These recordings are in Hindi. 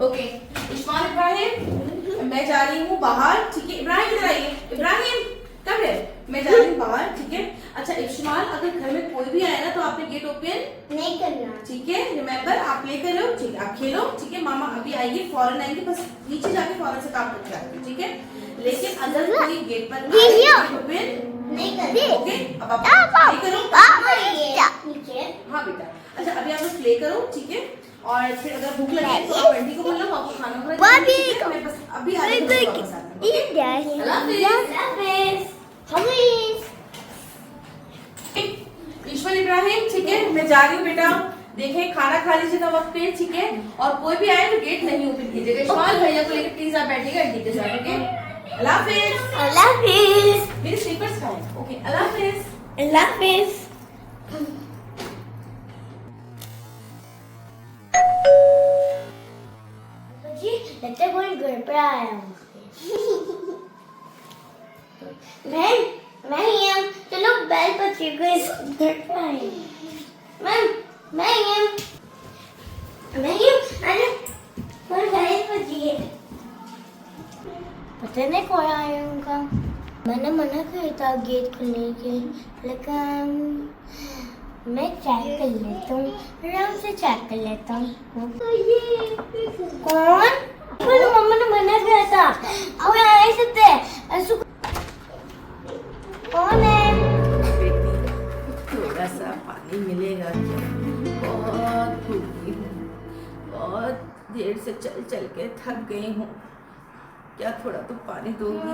ओके इस्माइल इब्राहिम, मैं जा रही हूँ बाहर, ठीक है। इब्राहिम इधर आइए, इब्राहिम कब है, मैं जा रही हूँ बाहर, ठीक है। अच्छा इस्माइल, अगर घर में कोई भी आए ना तो आपने गेट ओपन नहीं करना, ठीक है। रिमेम्बर आप लेकर रहो, ठीक है। आप खेलो, ठीक है। मामा अभी आएंगे, फौरन आएंगे, बस नीचे जाके फौरन से काम करके आएंगे, ठीक है। लेकिन अगर कोई गेट पर गेट ओपन नहीं करना, ओके। अब आप प्ले करो। नीचे। हाँ बेटा, अच्छा अभी आप लोग प्ले करो, ठीक है। और फिर अगर भूख लगे तो आप आंटी को बोल लो, आपको खाना खिला देंगे, ठीक है? मैं बस अभी आ रही हूँ वापस आती हूँ, ओके? अल्लाह हाफिज़। ईश्वर इब्राहिम, ठीक है, मैं जा रही हूँ बेटा। देखें खाना खा लीजिएगा वक्त पे, ठीक है। और कोई भी आए तो गेट नहीं ओपन कीजिएगा। इस्माइल भैया को लेकर प्लीज आप बैठिएगा आंटी के साथ, ओके? अल्लाह हाफिज़। अल्लाह हाफिज़। मेरे स्लीपर्स कहाँ हैं? ओके अल्लाह हाफिज़। अल्लाह हाफिज़। जी लगता है कोई घर पर आया हूँ। मैं ही हूँ, चलो बेल बजी कोई घर पर आए। मैं ही हूँ, अरे कोई बेल बजी है, पता नहीं कौन आया उनका। मैंने मना किया था गेट खोलने के, लेकिन मैं चेक कर लेता हूँ, आराम से चेक कर लेता हूँ। कौन? मेरी मम्मा ने मना किया था, अब आ नहीं सकते। कौन है? थोड़ा सा पानी मिलेगा क्या? बहुत भूखी हूँ, बहुत देर से चल चल के थक गई हूँ। क्या थोड़ा तो पानी दोगी?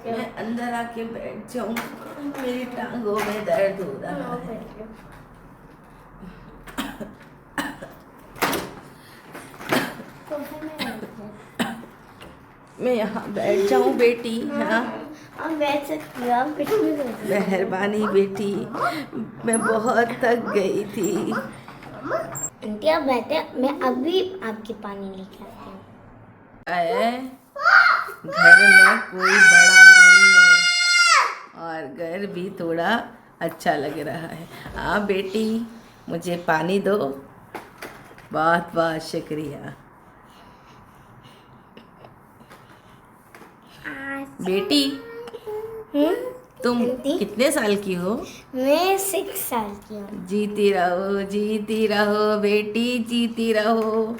मैं अंदर आके बैठ जाऊँ, मेरी टांगों में दर्द हो रहा है। मैं यहाँ बैठ जाऊँ बेटी? हाँ बैठ सकती हो, आप कुछ भी कर सकते हो। मेहरबानी बेटी, मैं बहुत थक गई थी। आंटी आप बैठे, मैं अभी आपके पानी लेके आती हूँ। घर में कोई बड़ा नहीं है और घर भी थोड़ा अच्छा लग रहा है। हाँ बेटी, मुझे पानी दो। बहुत बहुत शुक्रिया बेटी। तुम कितने साल की हो? मैं 6 साल की हूँ। जीती रहो बेटी, जीती रहो।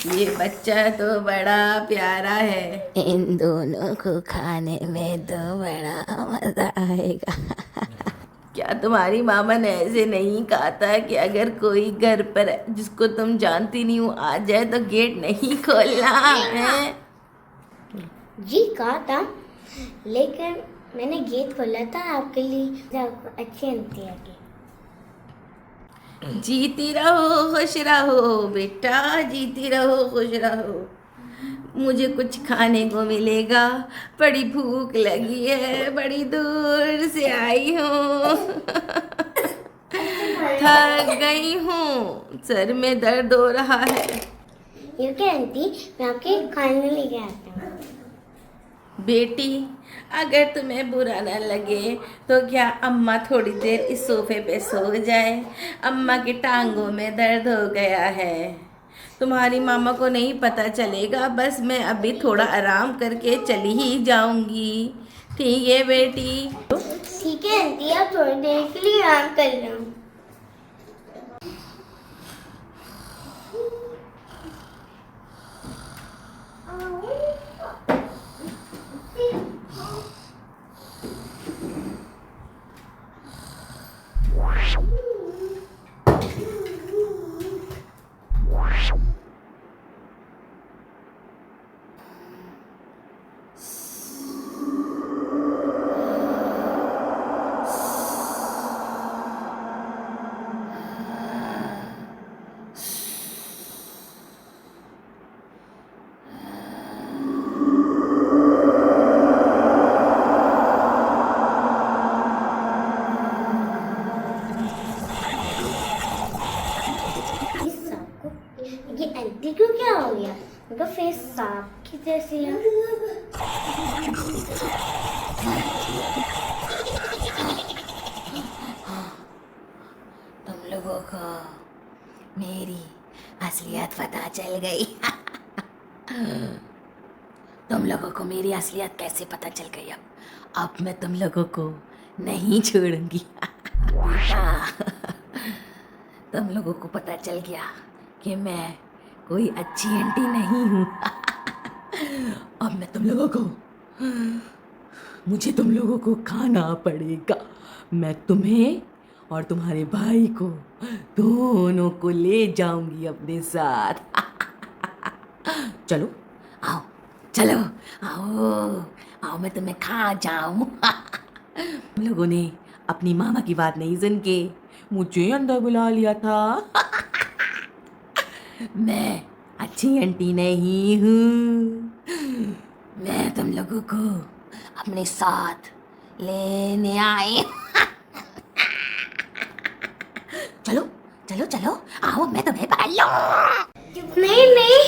ये बच्चा तो बड़ा प्यारा है, इन दोनों को खाने में तो बड़ा मजा आएगा। क्या तुम्हारी मामा ने ऐसे नहीं कहा था कि अगर कोई घर पर जिसको तुम जानती नहीं हो आ जाए तो गेट नहीं खोलना है? जी कहा था, लेकिन मैंने गेट खोला था आपके लिए, आपको अच्छी आंटी आगे। जीती रहो खुश रहो बेटा, जीती रहो खुश रहो। मुझे कुछ खाने को मिलेगा, बड़ी भूख लगी है, बड़ी दूर से आई हूँ। थक गई हूँ, सर में दर्द हो रहा है। ये क्या आंटी, मैं आपके खाने लेके आती हूँ। बेटी अगर तुम्हें बुरा न लगे तो क्या अम्मा थोड़ी देर इस सोफे पे सो जाए? अम्मा की टांगों में दर्द हो गया है। तुम्हारी मामा को नहीं पता चलेगा, बस मैं अभी थोड़ा आराम करके चली ही जाऊंगी, ठीक है बेटी? ठीक है आंटी, आप थोड़ी देर के लिए आराम कर लो। ये आंटी को क्या हो गया? उनका फेस सांप की जैसी है। तुम लोगों को मेरी असलियत पता चल गई। तुम लोगों को मेरी असलियत कैसे पता चल गई? अब मैं तुम लोगों को नहीं छोड़ूंगी। तुम लोगों को पता चल गया कि मैं कोई अच्छी आंटी नहीं हूँ। अब मैं तुम लोगों को, मुझे तुम लोगों को खाना पड़ेगा। मैं तुम्हें और तुम्हारे भाई को दोनों को ले जाऊंगी अपने साथ। चलो आओ, चलो आओ आओ, मैं तुम्हें खा जाऊं। तुम लोगों ने अपनी मामा की बात नहीं सुन के मुझे अंदर बुला लिया था। मैं अच्छी आंटी नहीं हूँ। मैं तुम लोगों को अपने साथ लेने आई। चलो चलो चलो आओ, मैं तुम्हें पकड़ लूं। नहीं नहीं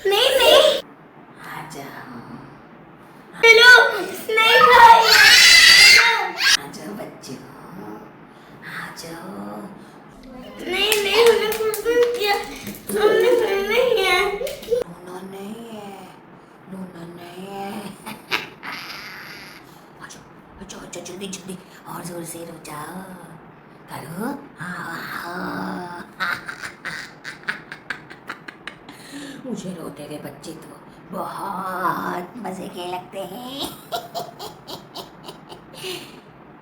नहीं नहीं, आ जाओ चलो नहीं भाई, आ जाओ बच्चों, आ जाओ। नहीं नहीं, हमने कुछ किया, हमने कुछ नहीं किया। लूना नहीं है, लूना नहीं है। आ जाओ आ जाओ, अच्छा जल्दी जल्दी और जोर से रो जाओ, करो। मुझे रोते हुए बच्चे तो बहुत मजे के लगते हैं।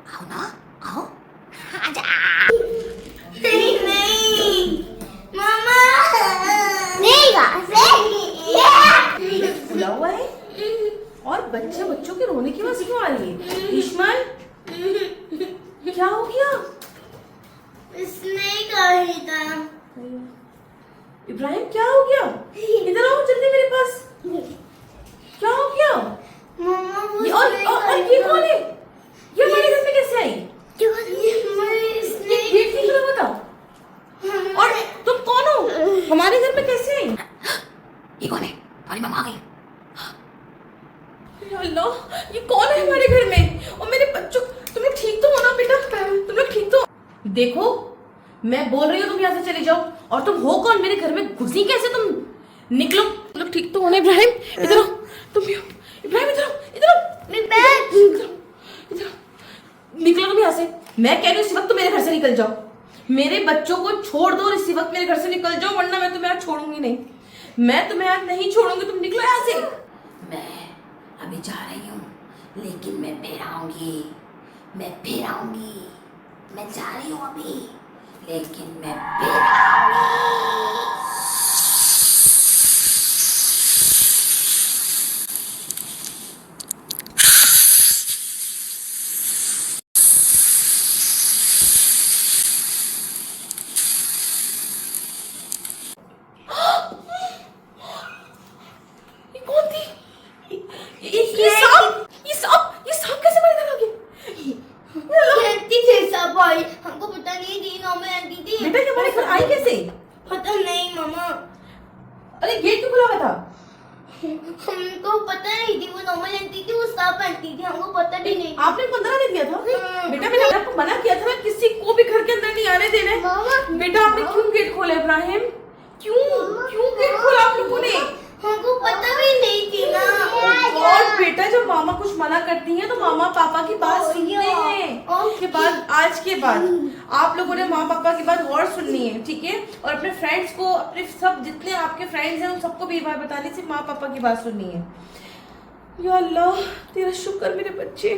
आओ ना, आओ, आजा। नहीं नहीं मामा, नहीं खुला हुआ है और बच्चों के रोने की आवाज क्यों आ रही है? ईशमान, क्या हो गया? स्नेक आ रही था। इब्राहिम, क्या हो गया? इधर आओ जल्दी मेरे पास। क्या हो गया? मामा वो और ये कौन है? ये हमारे घर में कैसे आई? स्नेक गेट नहीं खुला हुआ था। और तुम कौन हो? हमारे घर में कैसे आई? ये कौन है? तुम्हारी मम्मा आ गई। या अल्लाह, ये कौन है हमारे घर में? और मेरे बच्चों, तुम लोग ठीक तो हो ना बेटा? तुम लोग ठीक तो? देखो, मैं बोल रही हूँ तुम यहाँ से चले जाओ। और तुम हो कौन? मेरे घर में घुसी कैसे तुम? निकलो। तुम लोग ठीक तो हो ना? इब्राहिम इधर आओ, तुम भी आओ। इब्राहिम इधर आओ, इधर आओ, इधर आओ, इधर आओ। निकलो तुम यहाँ से। मैं कह रही हूँ इसी वक्त तुम मेरे घर से निकल जाओ। मेरे बच्चों को छोड़ दो और इसी वक्त मेरे घर से निकल जाओ, वरना मैं तुम्हें आज छोड़ूंगी नहीं। मैं तुम्हें आज नहीं छोड़ूंगी। तुम निकलो यहाँ से। मैं अभी जा रही हूँ, लेकिन मैं फिर आऊंगी, मैं फिर आऊंगी। मैं जा रही हूँ अभी, लेकिन मैं फिर आऊंगी। ये कौन थी? ये सांप कैसे मेरे घर आ गया? आंटी थे सब आई, हमको पता नहीं थी। नॉर्मल आंटी थी। बेटा ये हमारे घर आई कैसे? पता नहीं मामा, अरे गेट क्यों खुला हुआ था? हमको पता नहीं थी। वो नॉर्मल आंटी थी, वो सांप आंटी थी, हमको पता भी नहीं। आपने 15 नहीं दिया था? बेटा मैंने आपको मना किया था ना, किसी को भी घर के अंदर नहीं आने देना है। मामा, बेटा आपने क्यों गेट खोला इब्राहिम? क्यों क्यों गेट खोला आप लोगों ने? हमको पता भी नहीं थी ना। और बेटा जब मामा कुछ मना करती हैं तो मामा पापा की बात सुनते हैं। उसके बाद आज के बाद आप लोगों ने माँ पापा की बात और सुननी है, ठीक है? और अपने फ्रेंड्स को, अपने सब जितने आपके फ्रेंड्स हैं उन सबको भी ये बात बतानी, सिर्फ माँ पापा की बात सुननी है। या अल्लाह, तेरा शुक्र मेरे बच्चे।